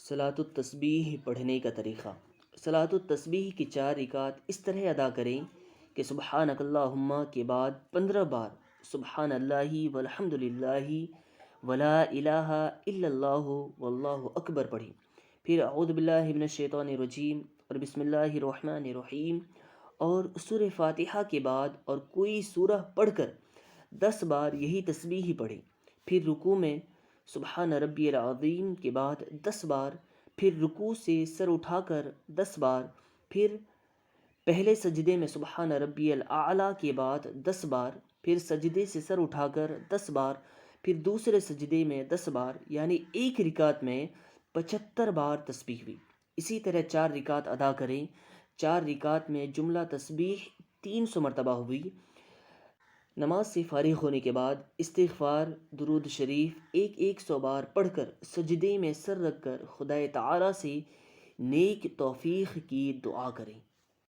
صلاۃ التسبیح پڑھنے کا طریقہ۔ صلاۃ التسبیح کی 4 رکعت اس طرح ادا کریں کہ سبحانک اللہم کے بعد 15 بار سبحان اللہ والحمد للہ ولا الہ الا اللہ واللہ اکبر پڑھیں، پھر اعوذ باللہ من الشیطان الرجیم اور بسم اللہ الرحمن الرحیم، اور سورہ فاتحہ کے بعد اور کوئی سورہ پڑھ کر 10 بار یہی تسبیح پڑھیں، پھر رکوع میں سبحان ربی العظیم کے بعد 10 بار، پھر رکوع سے سر اٹھا کر 10 بار، پھر پہلے سجدے میں سبحان ربی الاعلیٰ کے بعد 10 بار، پھر سجدے سے سر اٹھا کر 10 بار، پھر دوسرے سجدے میں 10 بار، یعنی ایک رکعت میں 75 بار تسبیح ہوئی۔ اسی طرح 4 رکعت ادا کریں۔ 4 رکعت میں جملہ تسبیح 300 مرتبہ ہوئی۔ نماز سے فارغ ہونے کے بعد استغفار، درود شریف 100 بار پڑھ کر سجدے میں سر رکھ کر خدا تعالی سے نیک توفیق کی دعا کریں۔